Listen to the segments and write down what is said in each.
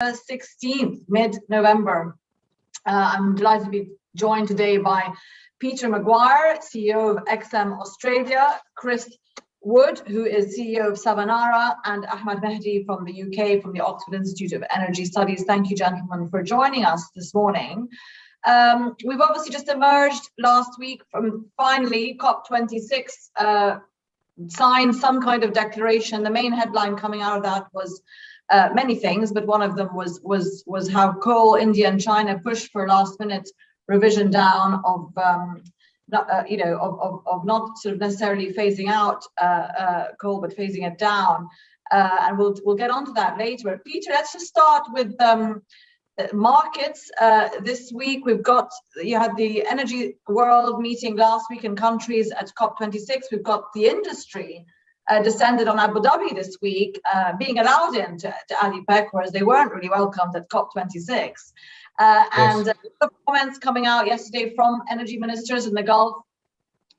16th, mid-November. I'm delighted to be joined today by Peter Maguire, CEO of XM Australia, Chris Wood, who is CEO of Savanara, and Ahmed Mehdi from the UK, from the Oxford Institute of Energy Studies. Thank you, gentlemen, for joining us this morning. We've obviously just emerged last week from finally COP26, signed some kind of declaration. The main headline coming out of that was many things, but one of them was how coal, India and China pushed for last-minute revision down of not sort of necessarily phasing out coal, but phasing it down. And we'll get onto that later. Peter, let's just start with markets. This week you had the Energy World meeting last week in countries at COP26. We've got the industry descended on Abu Dhabi this week, being allowed into ADIPEC, whereas they weren't really welcomed at COP26. And the comments coming out yesterday from energy ministers in the Gulf,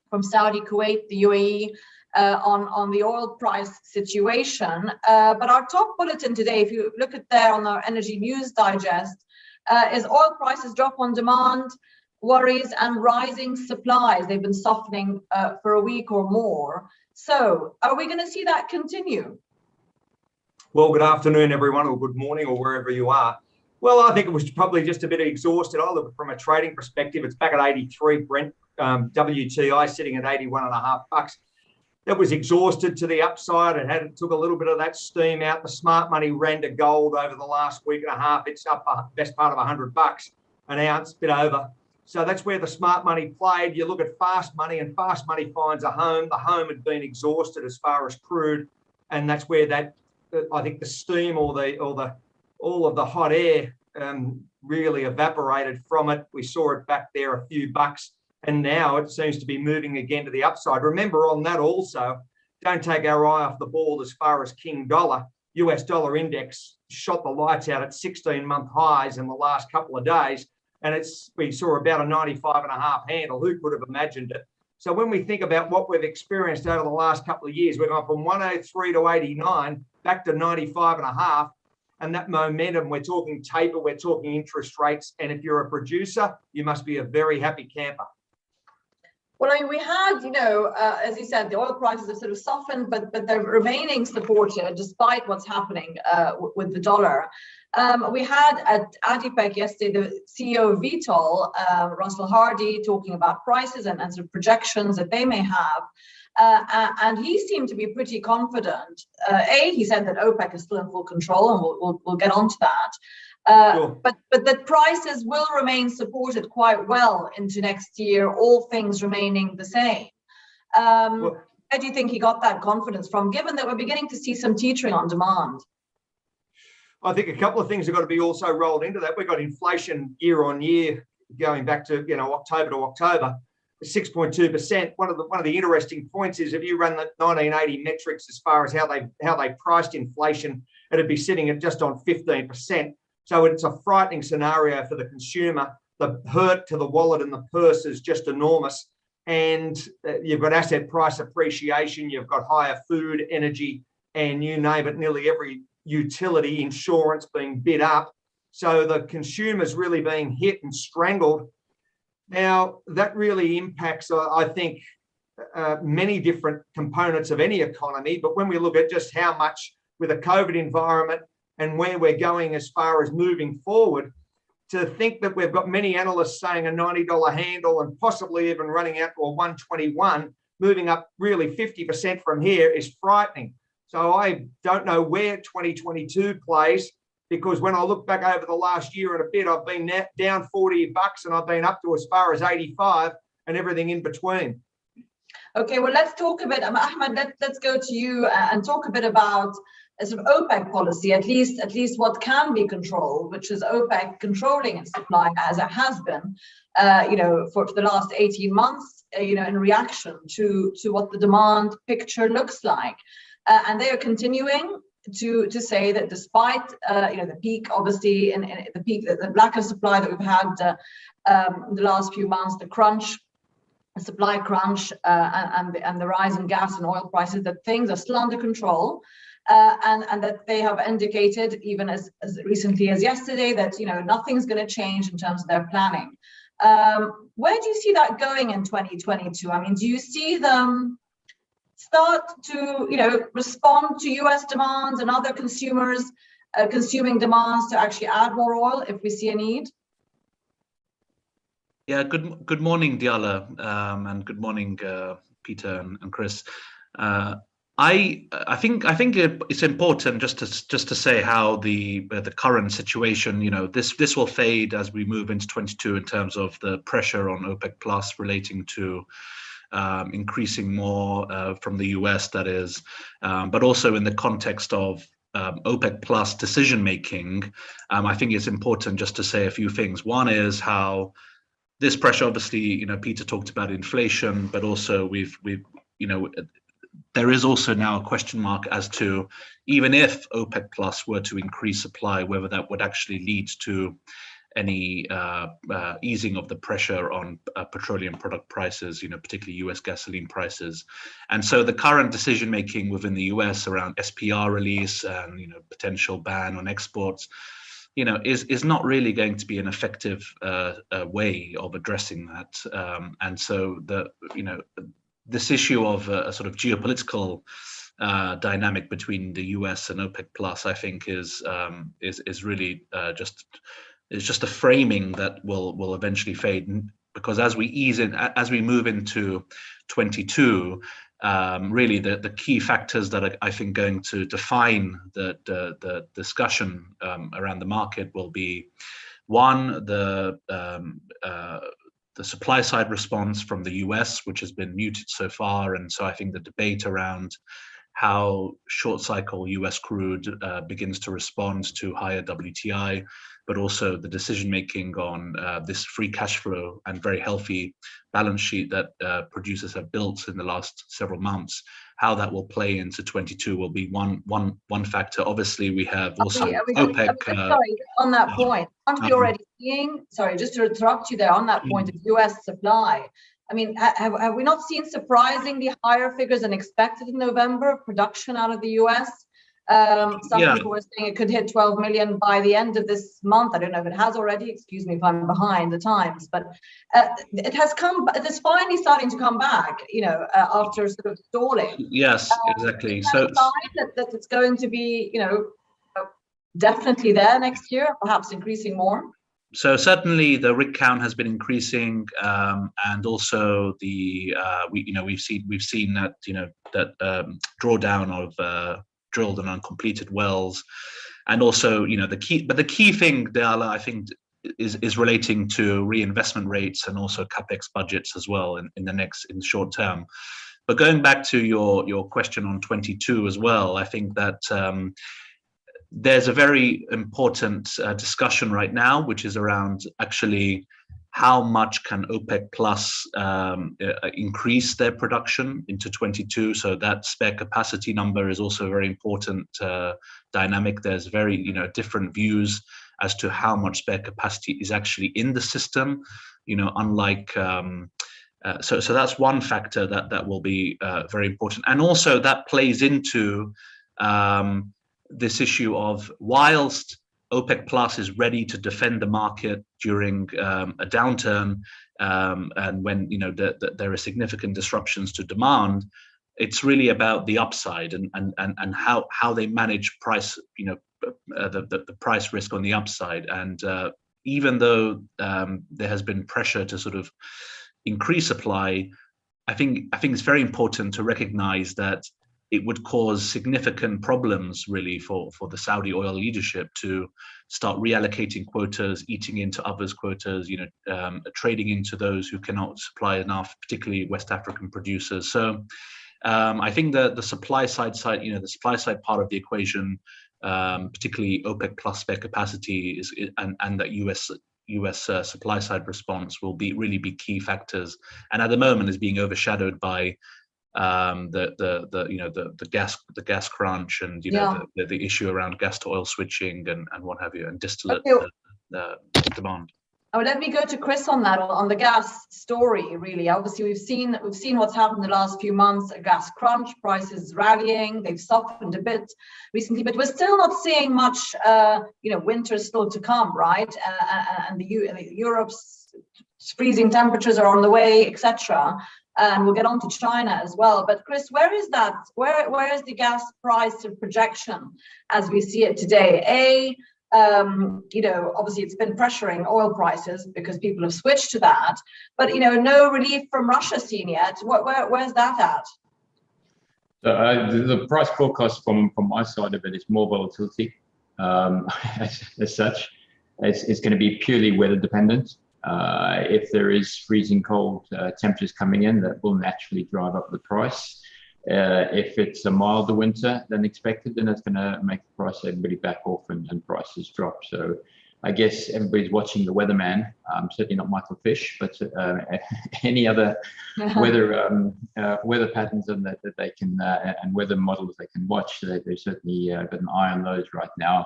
from Saudi, Kuwait, the UAE, on the oil price situation. But our top bulletin today, if you look at there on our Energy News Digest, is oil prices drop on demand, worries and rising supplies. They've been softening for a week or more. So are we going to see that continue? Well, good afternoon, everyone, or good morning, or wherever you are. Well, I think it was probably just a bit exhausted. I look from a trading perspective, it's back at 83 Brent, WTI sitting at 81.5 bucks. That was exhausted to the upside. It took a little bit of that steam out. The smart money ran to gold over the last week and a half. It's up best part of 100 bucks an ounce, bit over. So that's where the smart money played. You look at fast money, and fast money finds a home. The home had been exhausted as far as crude, and that's where that I think the steam or all of the hot air really evaporated from it. We saw it back there a few bucks, and now it seems to be moving again to the upside. Remember on that also, don't take our eye off the ball as far as King Dollar. US dollar index shot the lights out at 16-month highs in the last couple of days. And we saw about a 95.5 handle. Who could have imagined it? So when we think about what we've experienced over the last couple of years, we've gone from 103 to 89, back to 95.5. And that momentum, we're talking taper, we're talking interest rates. And if you're a producer, you must be a very happy camper. Well, I mean, we had, as you said, the oil prices have sort of softened, but they're remaining supported despite what's happening with the dollar. We had at ADIPEC yesterday the CEO of Vitol, Russell Hardy, talking about prices and sort of projections that they may have. And he seemed to be pretty confident. He said that OPEC is still in full control, and we'll get onto that. Sure. But that prices will remain supported quite well into next year, all things remaining the same. Where do you think he got that confidence from, given that we're beginning to see some teetering on demand? I think a couple of things have got to be also rolled into that. We've got inflation year on year going back to October to October, 6.2%. One of the interesting points is if you run the 1980 metrics as far as how they priced inflation, it'd be sitting at just on 15%. So it's a frightening scenario for the consumer. The hurt to the wallet and the purse is just enormous. And you've got asset price appreciation, you've got higher food, energy, and you name it, nearly every utility, insurance being bid up. So the consumer's really being hit and strangled. Now, that really impacts, I think, many different components of any economy. But when we look at just how much with a COVID environment and where we're going as far as moving forward, to think that we've got many analysts saying a $90 handle and possibly even running out to a 121, moving up really 50% from here is frightening. So I don't know where 2022 plays, because when I look back over the last year and a bit, I've been down 40 bucks and I've been up to as far as 85 and everything in between. Okay, well, let's talk a bit, Ahmed, let's go to you and talk a bit about a sort of OPEC policy, at least what can be controlled, which is OPEC controlling its supply as it has been, for the last 18 months, in reaction to what the demand picture looks like. And they are continuing to say that despite the peak, obviously, in the peak, the lack of supply that we've had the last few months, the crunch, the supply crunch, and the rise in gas and oil prices, that things are still under control. and that they have indicated, even as recently as yesterday, that nothing's going to change in terms of their planning. Where do you see that going in 2022? I mean, do you see them start to respond to US demands and other consumers consuming demands to actually add more oil if we see a need? Yeah, good morning, Diala, and good morning, Peter and Chris. I think it's important just to say how the current situation, this will fade as we move into 22 in terms of the pressure on OPEC Plus relating to increasing more from the US, that is, but also in the context of OPEC Plus decision making. I think it's important just to say a few things. One is how this pressure, obviously, Peter talked about inflation, but also there is also now a question mark as to, even if OPEC Plus were to increase supply, whether that would actually lead to any easing of the pressure on petroleum product prices, particularly US gasoline prices. And so the current decision making within the US around SPR release and potential ban on exports, is not really going to be an effective way of addressing that. And so this issue of a sort of geopolitical dynamic between the US and OPEC Plus, I think, is really just a framing that will eventually fade, because as we move into 22, really the key factors that are, I think, going to define the discussion around the market will be, one, the supply side response from the US, which has been muted so far. And so I think the debate around how short cycle US crude begins to respond to higher WTI, but also the decision making on this free cash flow and very healthy balance sheet that producers have built in the last several months, how that will play into 22 will be one factor. Obviously, we have also OPEC. Sorry, on that point, aren't we already seeing, sorry, just to interrupt you there, on that point of US supply, I mean, have we not seen surprisingly higher figures than expected in November of production out of the US? Some people were saying it could hit 12 million by the end of this month. I don't know if it has already. Excuse me if I'm behind the times, but it's finally starting to come back, after sort of stalling. Yes, exactly. So that it's going to be, definitely there next year, perhaps increasing more. So certainly the rig count has been increasing, and also we've seen that drawdown of drilled and uncompleted wells, and also the key thing, Diala, I think, is relating to reinvestment rates and also capex budgets as well in the short term. But going back to your question on 22 as well, I think that there's a very important discussion right now, which is around actually how much can OPEC Plus increase their production into 22. So that spare capacity number is also a very important dynamic. There's very different views as to how much spare capacity is actually in the system. Unlike so that's one factor that will be very important, and also that plays into this issue of, whilst OPEC Plus is ready to defend the market during a downturn, and when there are significant disruptions to demand, it's really about the upside and how they manage price, the price risk on the upside. And even though there has been pressure to sort of increase supply, I think it's very important to recognize that it would cause significant problems really for the Saudi oil leadership to start reallocating quotas, eating into others' quotas, trading into those who cannot supply enough, particularly West African producers. So I think the supply side, the supply side part of the equation, particularly OPEC Plus spare capacity and that US supply side response will really be key factors, and at the moment is being overshadowed by the gas crunch and the issue around gas to oil switching and what have you, and distillate demand. Oh, let me go to Chris on that, on the gas story, really. Obviously, we've seen what's happened the last few months, a gas crunch, prices rallying, they've softened a bit recently, but we're still not seeing much, winter is still to come, right? And Europe's freezing temperatures are on the way, etc. And we'll get on to China as well. But Chris, where is that? Where is the gas price projection as we see it today? Obviously it's been pressuring oil prices because people have switched to that, but no relief from Russia seen yet. Where's that at? The price forecast from my side of it is more volatility. As such, it's going to be purely weather dependent. If there is freezing cold temperatures coming in, that will naturally drive up the price. If it's a milder winter than expected, then it's going to make the price everybody back off and prices drop. So I guess everybody's watching the weatherman. Certainly not Michael Fish, but any other weather patterns that they can and weather models they can watch. They've certainly got an eye on those right now.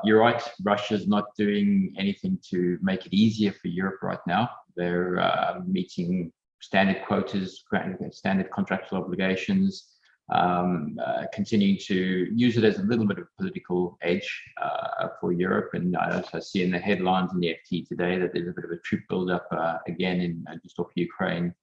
You're right. Russia's not doing anything to make it easier for Europe right now. They're meeting standard quotas, standard contractual obligations, continuing to use it as a little bit of political edge for Europe. And I also see in the headlines in the FT today that there's a bit of a troop buildup again in just off Ukraine.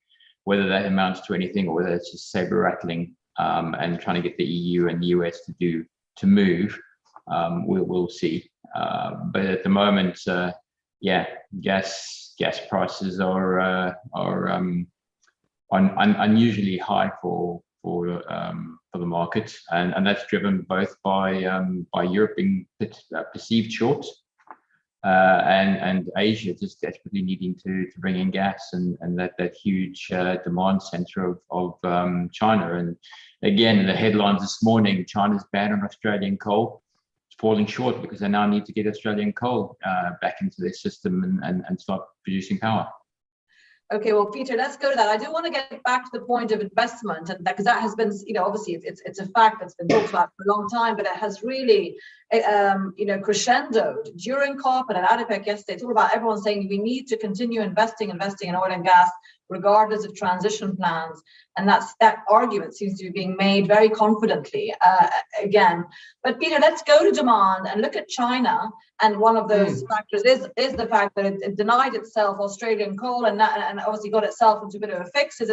Whether that amounts to anything or whether it's just saber rattling and trying to get the EU and the US to move, we'll see. But at the moment, gas prices are unusually high for the market, and that's driven both by Europe being perceived short, and Asia just desperately needing to bring in gas, and that huge demand center of China. And again, in the headlines this morning, China's ban on Australian coal is falling short because they now need to get Australian coal back into their system and start producing power. Okay, well, Peter, let's go to that. I do want to get back to the point of investment, and because that has been, obviously it's a fact that's been talked about for a long time, but it has really, crescendoed during COP and at ADIPEC yesterday. It's all about everyone saying we need to continue investing in oil and gas, regardless of transition plans, and that argument seems to be being made very confidently again. But Peter, let's go to demand and look at China. And one of those factors is the fact that it denied itself Australian coal and obviously got itself into a bit of a fix. Is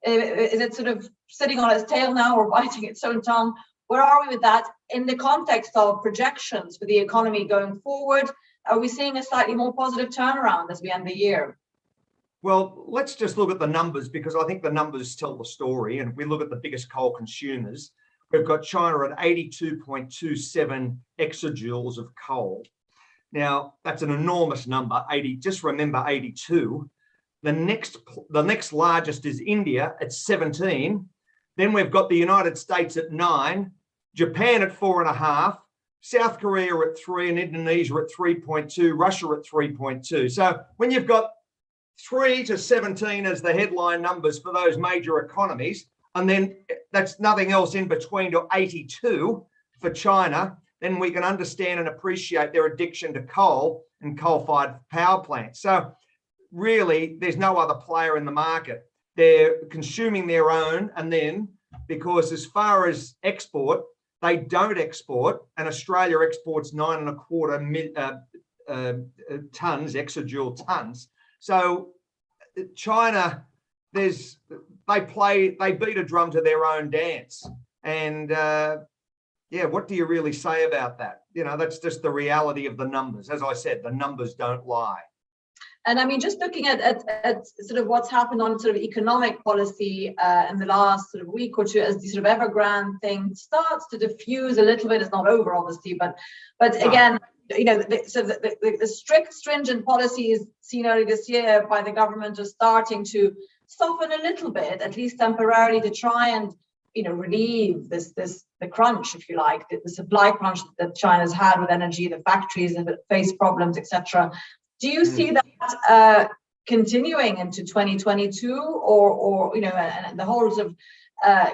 it sort of sitting on its tail now or biting its own tongue? Where are we with that in the context of projections for the economy going forward? Are we seeing a slightly more positive turnaround as we end the year? Well, let's just look at the numbers, because I think the numbers tell the story. And if we look at the biggest coal consumers, we've got China at 82.27 exajoules of coal. Now, that's an enormous number, 80. Just remember 82. The next largest is India at 17. Then we've got the United States at 9, Japan at 4.5, South Korea at 3, and Indonesia at 3.2, Russia at 3.2. So when you've got 3 to 17 as the headline numbers for those major economies, and then that's nothing else in between to 82 for China, then we can understand and appreciate their addiction to coal and coal-fired power plants. So really, there's no other player in the market. They're consuming their own, and then because as far as export, they don't export, and Australia exports 9.25 tons, exajoule tons. So China, they beat a drum to their own dance. And what do you really say about that? That's just the reality of the numbers. As I said, the numbers don't lie. And I mean, just looking at sort of what's happened on sort of economic policy in the last sort of week or two, as the sort of Evergrande thing starts to diffuse a little bit. It's not over, obviously, but again, the strict, stringent policies seen early this year by the government are starting to soften a little bit, at least temporarily, to try and relieve the crunch, if you like, the supply crunch that China's had with energy, the factories that face problems, etc. Do you see that continuing into 2022, or and the whole sort of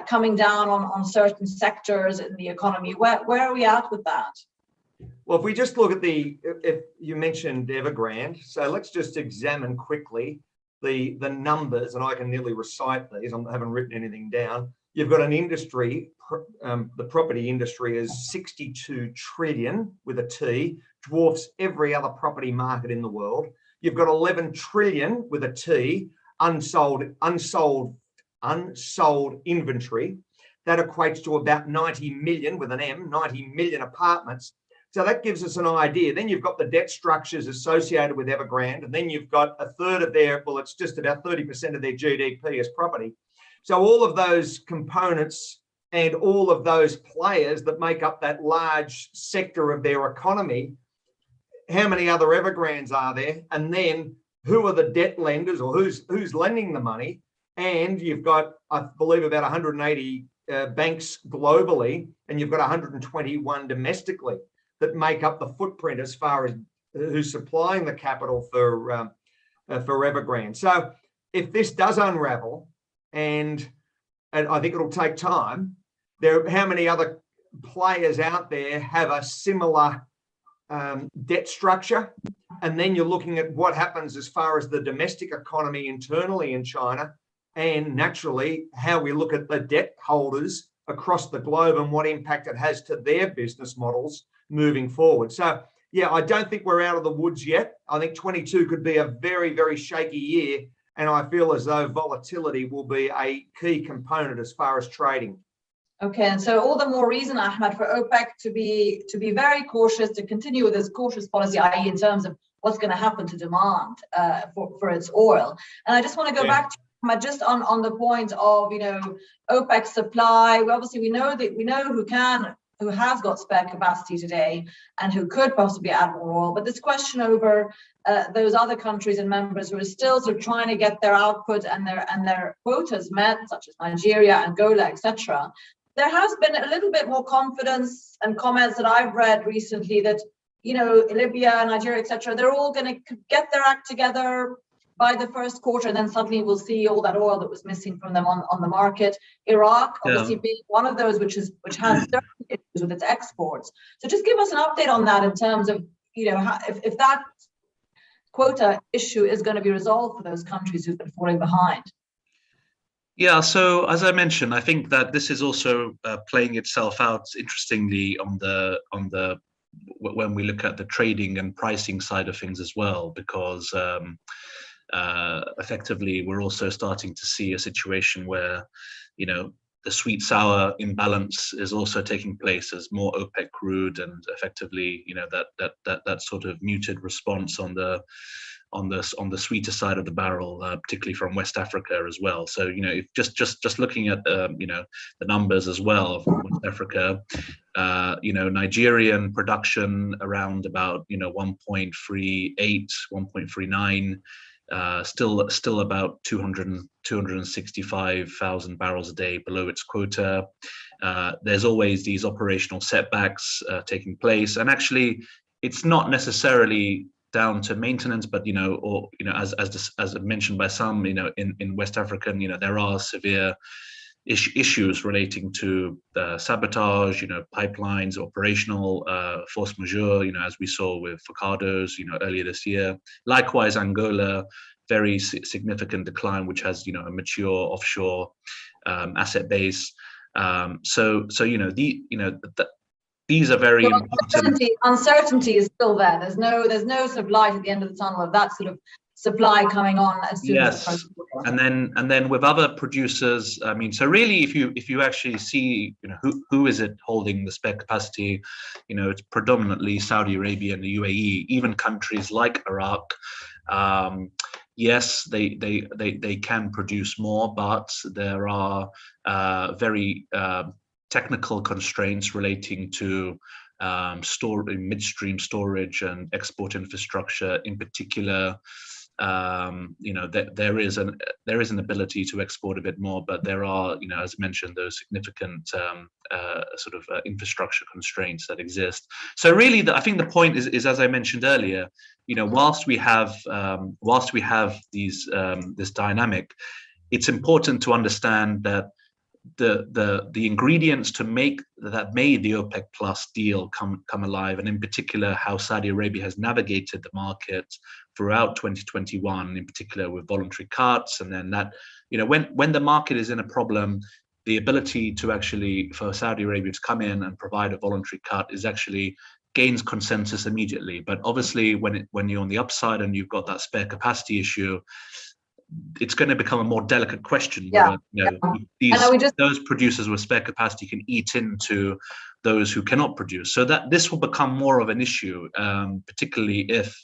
coming down on certain sectors in the economy? Where are we at with that? Well, if we just look at if you mentioned Evergrande, so let's just examine quickly the numbers, and I can nearly recite these. I haven't written anything down. You've got an industry, the property industry is 62 trillion with a T, dwarfs every other property market in the world. You've got 11 trillion with a T, unsold inventory. That equates to about 90 million with an M, 90 million apartments. So that gives us an idea. Then you've got the debt structures associated with Evergrande, and then you've got a third of it's just about 30% of their GDP as property. So all of those components and all of those players that make up that large sector of their economy, how many other Evergrandes are there? And then who are the debt lenders, or who's lending the money? And you've got, I believe, about 180 banks globally, and you've got 121 domestically that make up the footprint as far as who's supplying the capital for Evergrande. So if this does unravel, and I think it'll take time, how many other players out there have a similar debt structure? And then you're looking at what happens as far as the domestic economy internally in China, and naturally how we look at the debt holders across the globe and what impact it has to their business models moving forward. So yeah, I don't think we're out of the woods yet. I think 22 could be a very, very shaky year, and I feel as though volatility will be a key component as far as trading. Okay, and so all the more reason, Ahmed, for OPEC to be very cautious, to continue with this cautious policy, i.e. in terms of what's going to happen to demand for its oil. And I just want to go back to just on the point of, OPEC supply. Obviously, we know who has got spare capacity today and who could possibly add more oil. But this question over those other countries and members who are still sort of trying to get their output and their quotas met, such as Nigeria, Angola, etc. There has been a little bit more confidence and comments that I've read recently that, Libya, Nigeria, etc., they're all going to get their act together by the first quarter, and then suddenly we'll see all that oil that was missing from them on the market. Iraq, obviously, being one of those which has certain issues with its exports. So just give us an update on that in terms of, if that quota issue is going to be resolved for those countries who've been falling behind. Yeah, so as I mentioned, I think that this is also playing itself out interestingly when we look at the trading and pricing side of things as well, because effectively we're also starting to see a situation where, the sweet sour imbalance is also taking place as more OPEC crude, and effectively, that sort of muted response on the sweeter side of the barrel, particularly from West Africa as well. So, if just looking at the numbers as well from West Africa, Nigerian production around about 1.38, 1.39. Still about 265,000 barrels a day below its quota. There's always these operational setbacks taking place, and actually, it's not necessarily down to maintenance, but as mentioned by some, in West Africa, there are severe issues relating to sabotage, pipelines, operational force majeure, as we saw with Focados, earlier this year. Likewise, Angola, very significant decline, which has, a mature offshore asset base. These are very important. Uncertainty is still there. There's no sort of light at the end of the tunnel of that sort of supply coming on as soon as the first quarter. And then with other producers, so really, if you actually see, who is it holding the spare capacity, it's predominantly Saudi Arabia and the UAE. Even countries like Iraq, yes, they can produce more, but there are very technical constraints relating to midstream storage and export infrastructure. In particular, there is an ability to export a bit more, but there are, as mentioned, those significant infrastructure constraints that exist. So really, I think the point is, as I mentioned earlier, whilst we have these this dynamic, it's important to understand that the ingredients to make that made the OPEC Plus deal come alive, and in particular how Saudi Arabia has navigated the market throughout 2021, in particular with voluntary cuts, and then that, when the market is in a problem, the ability to actually for Saudi Arabia to come in and provide a voluntary cut is actually gains consensus immediately. But obviously, when you're on the upside and you've got that spare capacity issue, it's going to become a more delicate question whether those producers with spare capacity can eat into those who cannot produce. So that this will become more of an issue, particularly if,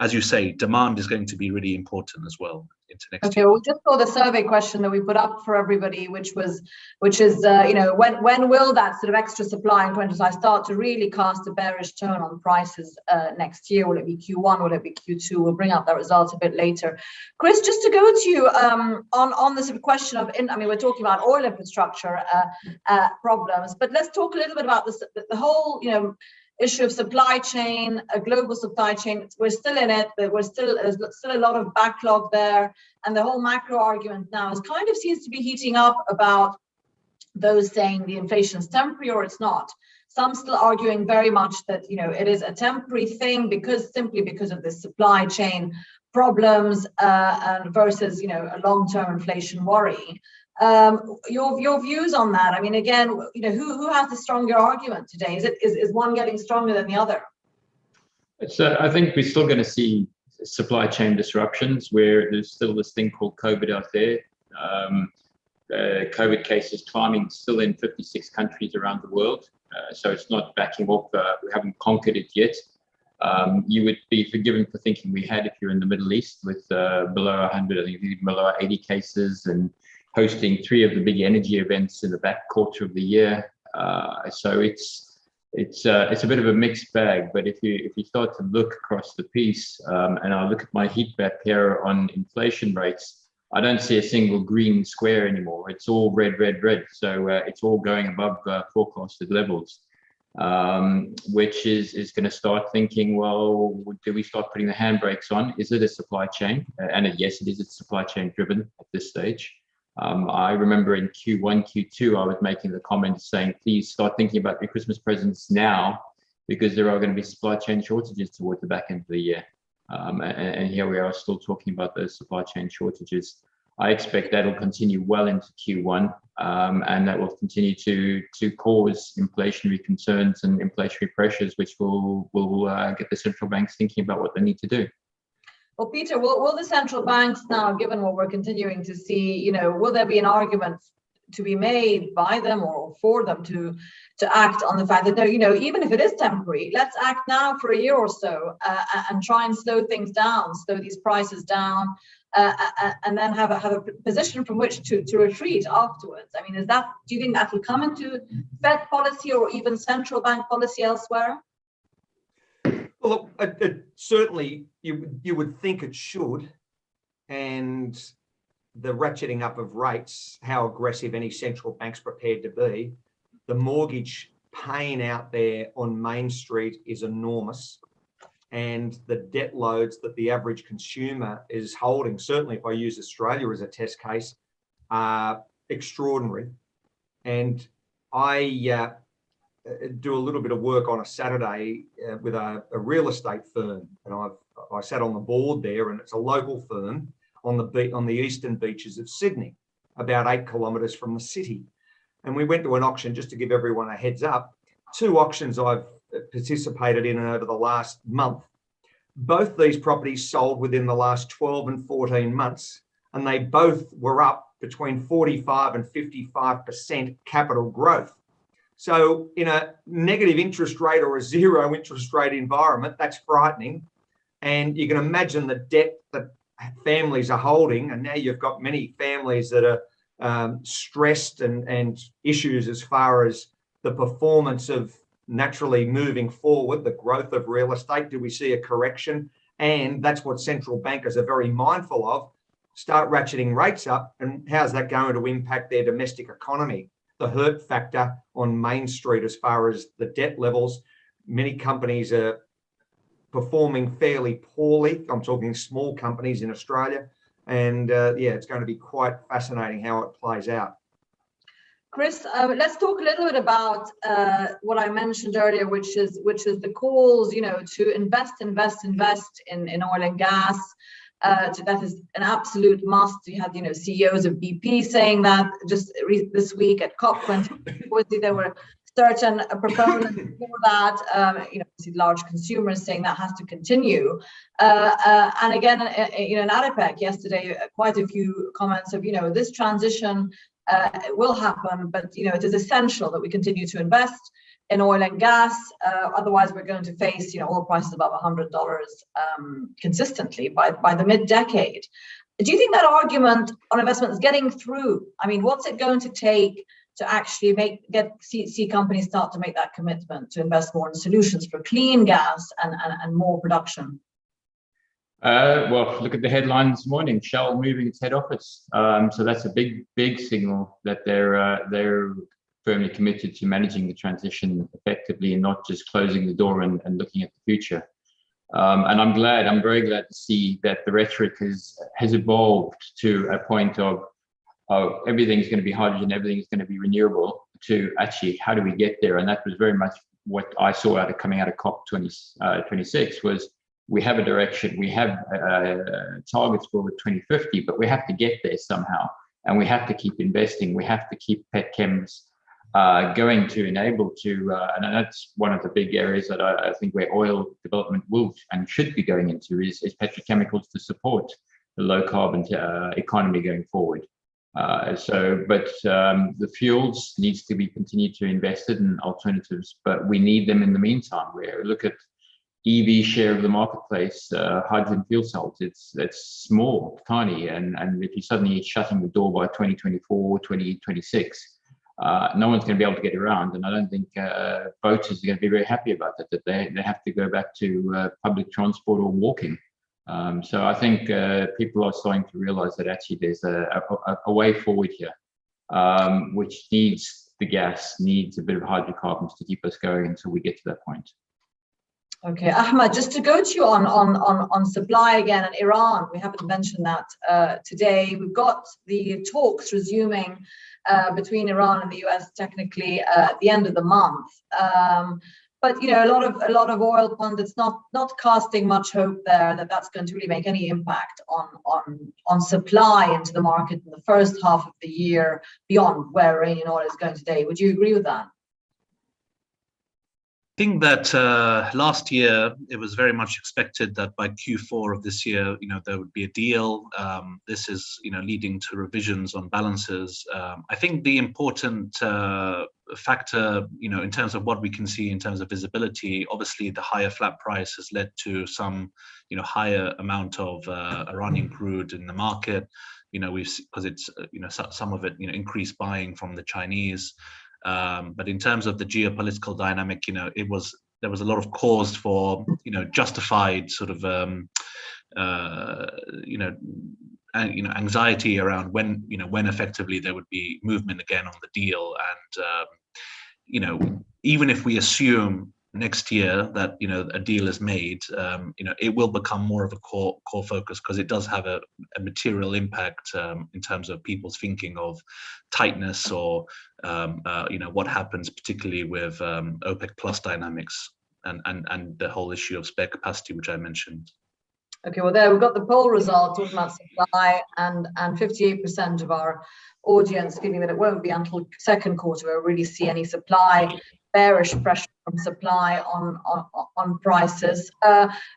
as you say, demand is going to be really important as well into next year. Okay, we just saw the survey question that we put up for everybody, which is, when will that sort of extra supply and quantity start to really cast a bearish tone on prices next year? Will it be Q1? Will it be Q2? We'll bring up that result a bit later. Chris, just to go to you on the sort of question of, we're talking about oil infrastructure problems, but let's talk a little bit about the whole, issue of supply chain, a global supply chain. We're still in it, but there's still a lot of backlog there. And the whole macro argument now seems to be heating up about those saying the inflation is temporary or it's not. Some still arguing very much that, it is a temporary thing simply because of the supply chain problems versus, a long-term inflation worry. Your views on that? Again, who has the stronger argument today? Is one getting stronger than the other? I think we're still going to see supply chain disruptions where there's still this thing called COVID out there. COVID cases climbing still in 56 countries around the world. So it's not backing off. We haven't conquered it yet. You would be forgiven for thinking we had if you're in the Middle East with below 100, I think even below 80 cases, and hosting 3 of the big energy events in the back quarter of the year. So it's a bit of a mixed bag. But if you start to look across the piece, and I look at my heat map here on inflation rates, I don't see a single green square anymore. It's all red, red, red. So it's all going above forecasted levels, which is going to start thinking, well, do we start putting the handbrakes on? Is it a supply chain? And yes, it is. It's supply chain driven at this stage. I remember in Q1, Q2, I was making the comment saying, please start thinking about your Christmas presents now, because there are going to be supply chain shortages towards the back end of the year. And here we are still talking about those supply chain shortages. I expect that'll continue well into Q1, and that will continue to cause inflationary concerns and inflationary pressures, which will get the central banks thinking about what they need to do. Well, Peter, will the central banks now, given what we're continuing to see, will there be an argument to be made by them or for them to act on the fact that, no, even if it is temporary, let's act now for a year or so and try and slow things down, slow these prices down, and then have a position from which to retreat afterwards. Do you think that will come into Fed policy or even central bank policy elsewhere? Well, look, certainly you would think it should, and the ratcheting up of rates, how aggressive any central bank's prepared to be. The mortgage pain out there on Main Street is enormous, and the debt loads that the average consumer is holding, certainly if I use Australia as a test case, are extraordinary. And I do a little bit of work on a Saturday with a real estate firm, and I sat on the board there, and it's a local firm on the eastern beaches of Sydney, about 8 kilometres from the city. And we went to an auction, just to give everyone a heads up, 2 auctions I've participated in over the last month. Both these properties sold within the last 12 and 14 months, and they both were up between 45 and 55% capital growth. So in a negative interest rate or a zero interest rate environment, that's frightening. And you can imagine the debt that families are holding. And now you've got many families that are stressed and issues as far as the performance of naturally moving forward, the growth of real estate. Do we see a correction? And that's what central bankers are very mindful of. Start ratcheting rates up, and how's that going to impact their domestic economy? The hurt factor on Main Street as far as the debt levels. Many companies are performing fairly poorly. I'm talking small companies in Australia. And it's going to be quite fascinating how it plays out. Chris, let's talk a little bit about what I mentioned earlier, which is the calls, to invest in oil and gas. That is an absolute must. You had, CEOs of BP saying that just this week at COP20. There were certain proponents for that. See large consumers saying that has to continue. And again, in ADIPEC yesterday, quite a few comments of, this transition will happen, but it is essential that we continue to invest in oil and gas. Otherwise, we're going to face oil prices above $100 consistently by the mid-decade. Do you think that argument on investment is getting through? I mean, what's it going to take to actually see companies start to make that commitment to invest more in solutions for clean gas and more production? Well, look at the headline this morning: Shell moving its head office. So that's a big signal that they're firmly committed to managing the transition effectively and not just closing the door and looking at the future. And I'm very glad to see that the rhetoric has evolved to a point of everything's going to be hydrogen, everything's going to be renewable, to actually how do we get there? And that was very much what I saw coming out of COP26 was, we have a direction, we have targets for 2050, but we have to get there somehow, and we have to keep investing. We have to keep petchems going to enable to, and that's one of the big areas that I think where oil development will and should be going into is petrochemicals to support the low carbon economy going forward. But the fuels needs to be continued to invest in alternatives, but we need them in the meantime. We look at EV share of the marketplace, hydrogen fuel cells, it's small, tiny, and if you're suddenly shutting the door by 2024, 2026, no one's going to be able to get around, and I don't think voters are going to be very happy about that they have to go back to public transport or walking. So I think people are starting to realize that actually there's a way forward here, which needs the gas, needs a bit of hydrocarbons to keep us going until we get to that point. Okay, Ahmed, just to go to you on supply again and Iran, we haven't mentioned that today. We've got the talks resuming between Iran and the US technically at the end of the month. But a lot of oil pundits not casting much hope there that that's going to really make any impact on supply into the market in the first half of the year beyond where Iranian oil is going today. Would you agree with that? I think that last year it was very much expected that by Q4 of this year, there would be a deal. This is, leading to revisions on balances. I think the important factor, in terms of what we can see in terms of visibility, obviously the higher flat price has led to some, higher amount of Iranian crude in the market. Because it's, some of it, increased buying from the Chinese. But in terms of the geopolitical dynamic, there was a lot of cause for, justified sort of, anxiety around when effectively there would be movement again on the deal. And, even if we assume next year that, a deal is made, it will become more of a core focus, because it does have a material impact in terms of people's thinking of tightness or, what happens particularly with OPEC plus dynamics and the whole issue of spare capacity, which I mentioned. Okay, well, there we've got the poll result talking about supply, and 58% of our audience feeling that it won't be until second quarter where we really see any supply, bearish pressure from supply on prices.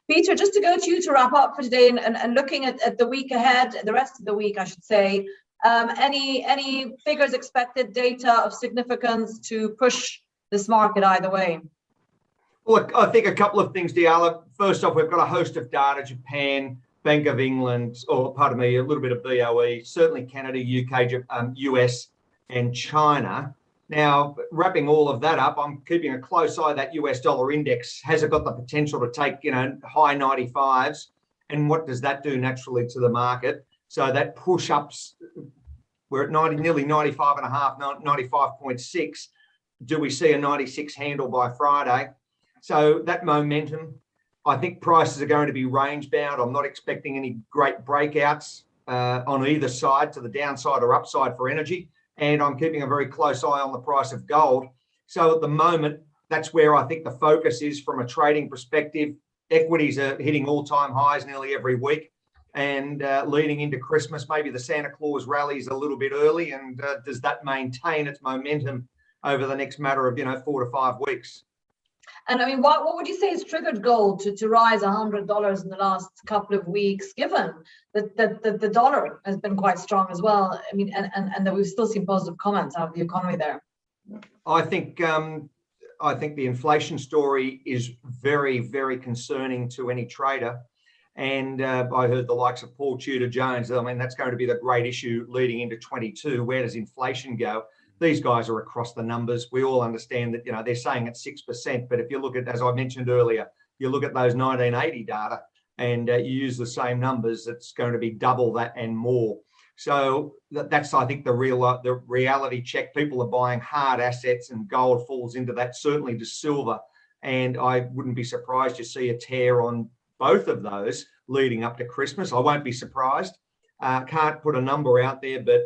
Peter, just to go to you to wrap up for today and looking at the week ahead, the rest of the week, I should say, any figures expected, data of significance to push this market either way? Look, I think a couple of things, Diala. First off, we've got a host of data: Japan, Bank of England, or pardon me, a little bit of BOE, certainly Canada, UK, US, and China. Now, wrapping all of that up, I'm keeping a close eye. That US dollar index has got the potential to take, high 95s. And what does that do naturally to the market? So that push-ups, we're at nearly 95.5, 95.6. Do we see a 96 handle by Friday? So that momentum, I think prices are going to be range bound. I'm not expecting any great breakouts on either side, to the downside or upside for energy. and I'm keeping a very close eye on the price of gold. So at the moment, that's where I think the focus is from a trading perspective. Equities are hitting all-time highs nearly every week, and leading into Christmas, maybe the Santa Claus rally is a little bit early, and does that maintain its momentum over the next matter of 4 to 5 weeks? And I mean, what would you say has triggered gold to rise $100 in the last couple of weeks, given that the dollar has been quite strong as well? I mean, and that we've still seen positive comments out of the economy there. I think the inflation story is very, very concerning to any trader. And I heard the likes of Paul Tudor Jones. I mean, that's going to be the great issue leading into 22. Where does inflation go? These guys are across the numbers. We all understand that, they're saying it's 6%. But if you look at, as I mentioned earlier, you look at those 1980 data and you use the same numbers, it's going to be double that and more. So that's, I think, the reality check. People are buying hard assets, and gold falls into that, certainly to silver. And I wouldn't be surprised to see a tear on both of those leading up to Christmas. I won't be surprised. Can't put a number out there, but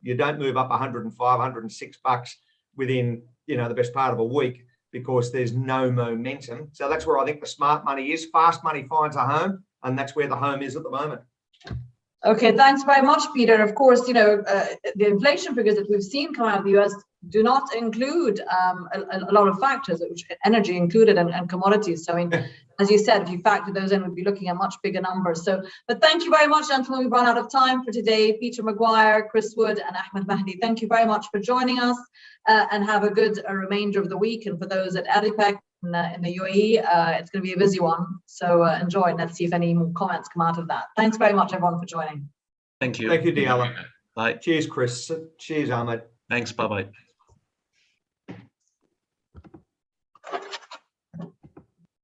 you don't move up 105, $106 within the best part of a week, because there's no momentum. So that's where I think the smart money is. Fast money finds a home, and that's where the home is at the moment. Okay, thanks very much, Peter. Of course, the inflation figures that we've seen come out of the US do not include a lot of factors, which energy included and commodities. So, I mean, as you said, if you factor those in, we'd be looking at much bigger numbers. So, but thank you very much, gentlemen. We've run out of time for today. Peter Maguire, Chris Wood, and Ahmed Mahdi, thank you very much for joining us, and have a good remainder of the week. And for those at ADIPEC in the UAE, it's going to be a busy one. So enjoy, and let's see if any more comments come out of that. Thanks very much, everyone, for joining. Thank you. Thank you, Diala. Bye. Cheers, Chris. Cheers, Ahmed. Thanks. Bye-bye.